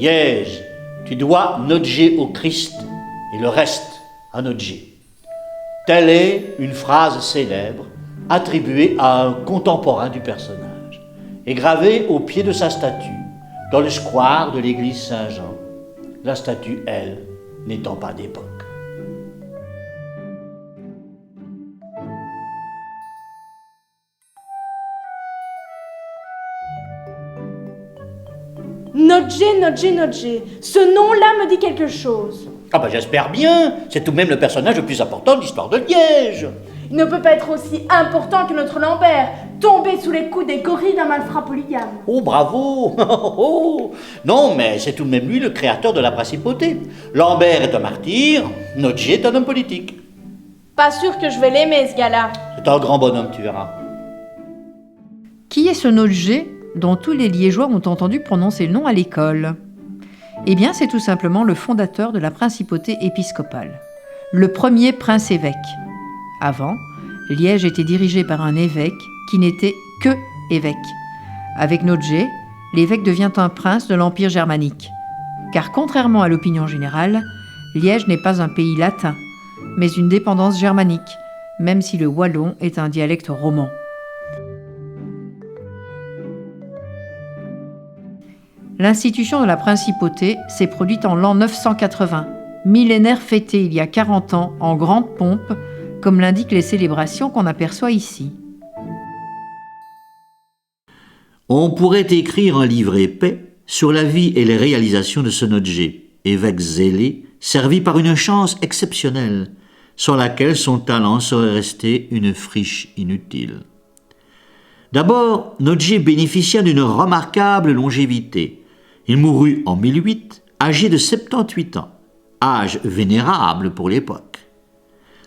Liège, tu dois Nodje au Christ et le reste à Nodje. Telle est une phrase célèbre attribuée à un contemporain du personnage et gravée au pied de sa statue dans le square de l'église Saint-Jean, la statue, elle, n'étant pas d'époque. Nodje, Nodje, Nodje. Ce nom-là me dit quelque chose. Ah ben j'espère bien, c'est tout de même le personnage le plus important de l'histoire de Liège. Il ne peut pas être aussi important que notre Lambert, tombé sous les coups des gorilles d'un malfrat polygame. Oh bravo. Oh. Non mais c'est tout de même lui le créateur de la principauté. Lambert est un martyr, Nodje est un homme politique. Pas sûr que je vais l'aimer, ce gars-là. C'est un grand bonhomme, tu verras. Qui est ce Nodje dont tous les Liégeois ont entendu prononcer le nom à l'école? Eh bien, c'est tout simplement le fondateur de la principauté épiscopale, le premier prince-évêque. Avant, Liège était dirigé par un évêque qui n'était que évêque. Avec Nodje, l'évêque devient un prince de l'Empire germanique. Car contrairement à l'opinion générale, Liège n'est pas un pays latin, mais une dépendance germanique, même si le wallon est un dialecte roman. L'institution de la principauté s'est produite en l'an 980, millénaire fêté il y a 40 ans en grande pompe, comme l'indiquent les célébrations qu'on aperçoit ici. On pourrait écrire un livre épais sur la vie et les réalisations de ce Nodje, évêque zélé, servi par une chance exceptionnelle, sans laquelle son talent serait resté une friche inutile. D'abord, Nodje bénéficia d'une remarquable longévité. Il mourut en 1008, âgé de 78 ans, âge vénérable pour l'époque.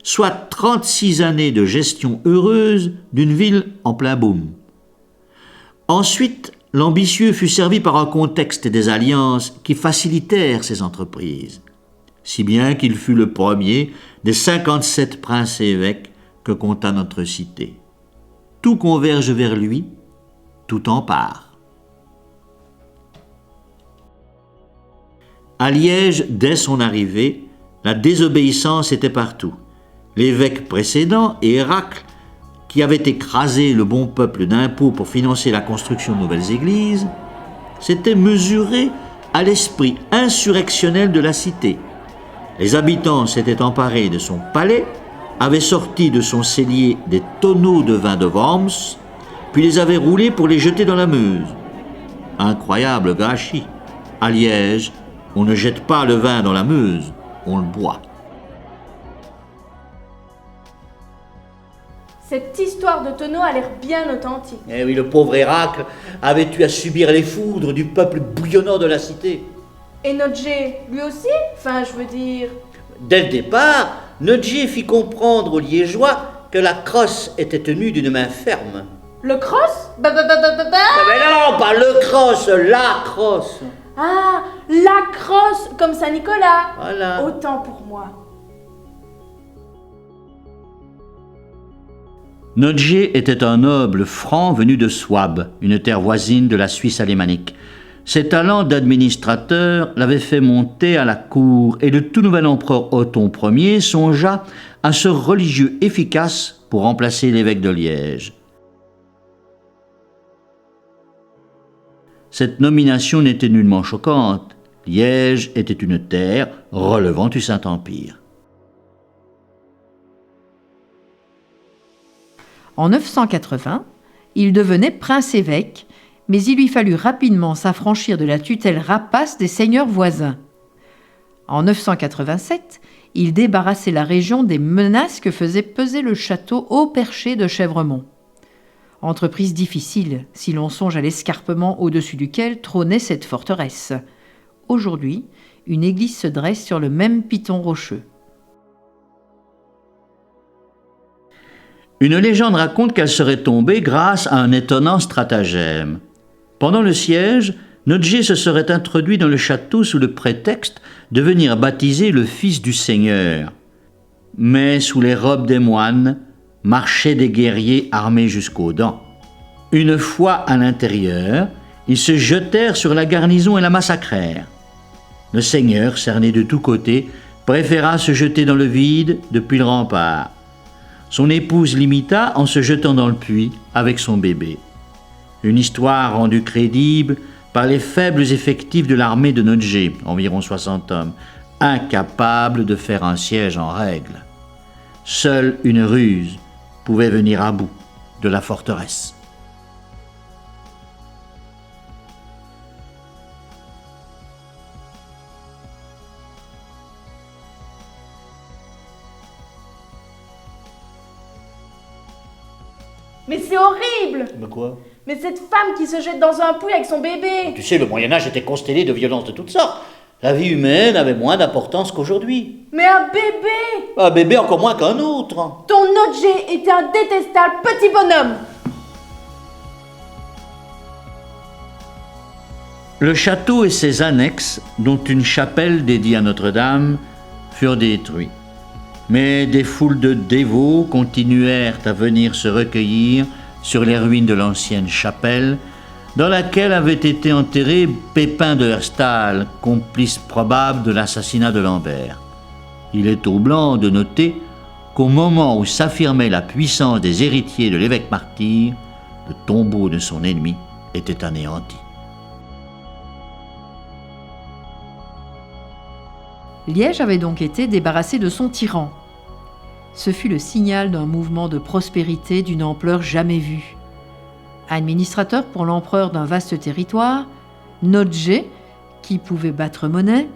Soit 36 années de gestion heureuse d'une ville en plein boom. Ensuite, l'ambitieux fut servi par un contexte et des alliances qui facilitèrent ses entreprises, si bien qu'il fut le premier des 57 princes et évêques que compta notre cité. Tout converge vers lui, tout en part. À Liège, dès son arrivée, la désobéissance était partout. L'évêque précédent, Héracle, qui avait écrasé le bon peuple d'impôts pour financer la construction de nouvelles églises, s'était mesuré à l'esprit insurrectionnel de la cité. Les habitants s'étaient emparés de son palais, avaient sorti de son cellier des tonneaux de vin de Worms, puis les avaient roulés pour les jeter dans la Meuse. Incroyable gâchis. À Liège, on ne jette pas le vin dans la Meuse, on le boit. Cette histoire de tonneau a l'air bien authentique. Eh oui, le pauvre Héracle avait eu à subir les foudres du peuple bouillonnant de la cité. Et Nodje, lui aussi? Enfin, je veux dire... Dès le départ, Nodje fit comprendre aux Liégeois que la crosse était tenue d'une main ferme. Le crosse? Mais non, pas le crosse, la crosse. Ah, la crosse, comme Saint-Nicolas. Voilà. Autant pour moi. Nodje était un noble franc venu de Souabe, une terre voisine de la Suisse alémanique. Ses talents d'administrateur l'avaient fait monter à la cour et le tout nouvel empereur Othon Ier songea à ce religieux efficace pour remplacer l'évêque de Liège. Cette nomination n'était nullement choquante. Liège était une terre relevant du Saint-Empire. En 980, il devenait prince-évêque, mais il lui fallut rapidement s'affranchir de la tutelle rapace des seigneurs voisins. En 987, il débarrassait la région des menaces que faisait peser le château haut perché de Chèvremont. Entreprise difficile si l'on songe à l'escarpement au-dessus duquel trônait cette forteresse. Aujourd'hui, une église se dresse sur le même piton rocheux. Une légende raconte qu'elle serait tombée grâce à un étonnant stratagème. Pendant le siège, Nodje se serait introduit dans le château sous le prétexte de venir baptiser le fils du seigneur. Mais sous les robes des moines, marchaient des guerriers armés jusqu'aux dents. Une fois à l'intérieur, ils se jetèrent sur la garnison et la massacrèrent. Le seigneur, cerné de tous côtés, préféra se jeter dans le vide depuis le rempart. Son épouse l'imita en se jetant dans le puits avec son bébé. Une histoire rendue crédible par les faibles effectifs de l'armée de Nodjé, environ 60 hommes, incapables de faire un siège en règle. Seule une ruse pouvait venir à bout de la forteresse. Mais c'est horrible! Mais quoi? Mais cette femme qui se jette dans un puits avec son bébé! Tu sais, le Moyen-Âge était constellé de violences de toutes sortes. La vie humaine avait moins d'importance qu'aujourd'hui. Mais un bébé! Un bébé encore moins qu'un autre. Ton Nodjé était un détestable petit bonhomme! Le château et ses annexes, dont une chapelle dédiée à Notre-Dame, furent détruits. Mais des foules de dévots continuèrent à venir se recueillir sur les ruines de l'ancienne chapelle, dans laquelle avait été enterré Pépin de Herstal, complice probable de l'assassinat de Lambert. Il est troublant de noter qu'au moment où s'affirmait la puissance des héritiers de l'évêque martyr, le tombeau de son ennemi était anéanti. Liège avait donc été débarrassé de son tyran. Ce fut le signal d'un mouvement de prospérité d'une ampleur jamais vue. Administrateur pour l'empereur d'un vaste territoire, Nodjé, qui pouvait battre monnaie,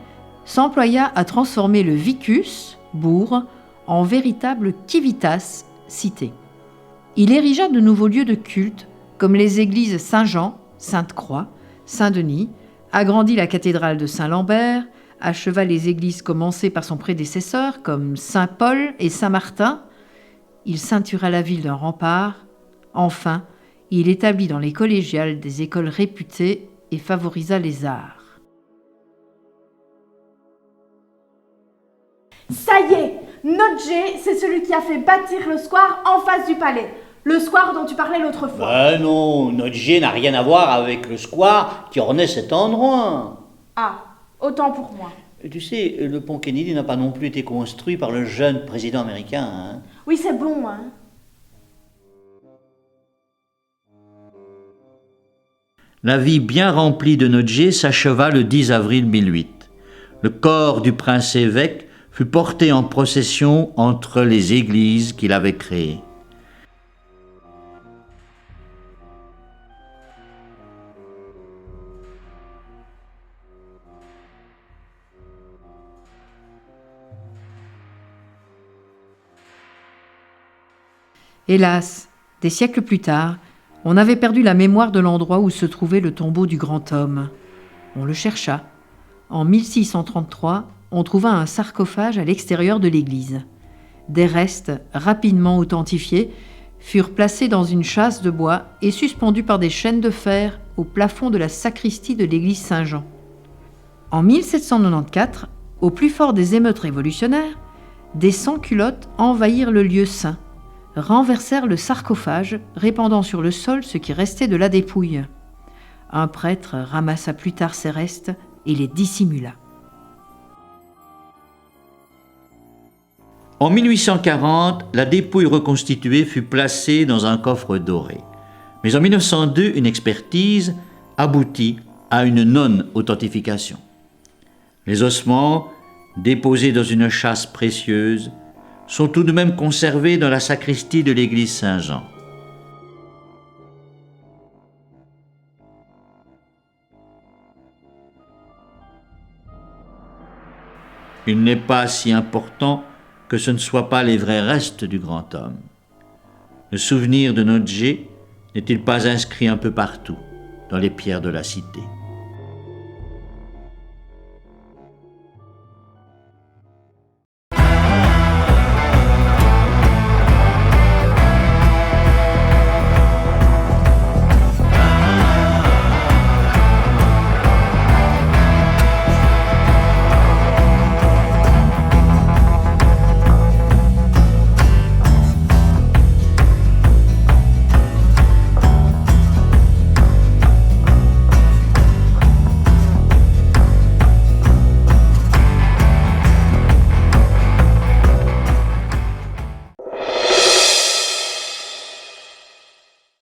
s'employa à transformer le vicus, bourg, en véritable civitas, cité. Il érigea de nouveaux lieux de culte, comme les églises Saint-Jean, Sainte-Croix, Saint-Denis, agrandit la cathédrale de Saint-Lambert, acheva les églises commencées par son prédécesseur, comme Saint-Paul et Saint-Martin. Il ceintura la ville d'un rempart. Enfin, il établit dans les collégiales des écoles réputées et favorisa les arts. Ça y est! Nodjé, c'est celui qui a fait bâtir le square en face du palais. Le square dont tu parlais l'autre fois. Ben non, Nodjé n'a rien à voir avec le square qui ornait cet endroit. Ah, autant pour moi. Tu sais, le pont Kennedy n'a pas non plus été construit par le jeune président américain. Hein. Oui, c'est bon, hein. La vie bien remplie de Nodjé s'acheva le 10 avril 1008. Le corps du prince évêque fut porté en procession entre les églises qu'il avait créées. Hélas, des siècles plus tard, on avait perdu la mémoire de l'endroit où se trouvait le tombeau du grand homme. On le chercha. En 1633, on trouva un sarcophage à l'extérieur de l'église. Des restes, rapidement authentifiés, furent placés dans une châsse de bois et suspendus par des chaînes de fer au plafond de la sacristie de l'église Saint-Jean. En 1794, au plus fort des émeutes révolutionnaires, des sans-culottes envahirent le lieu saint, renversèrent le sarcophage, répandant sur le sol ce qui restait de la dépouille. Un prêtre ramassa plus tard ces restes et les dissimula. En 1840, la dépouille reconstituée fut placée dans un coffre doré. Mais en 1902, une expertise aboutit à une non-authentification. Les ossements, déposés dans une châsse précieuse, sont tout de même conservés dans la sacristie de l'église Saint-Jean. Il n'est pas si important que ce ne soient pas les vrais restes du grand homme. Le souvenir de Nodjé n'est-il pas inscrit un peu partout dans les pierres de la cité ?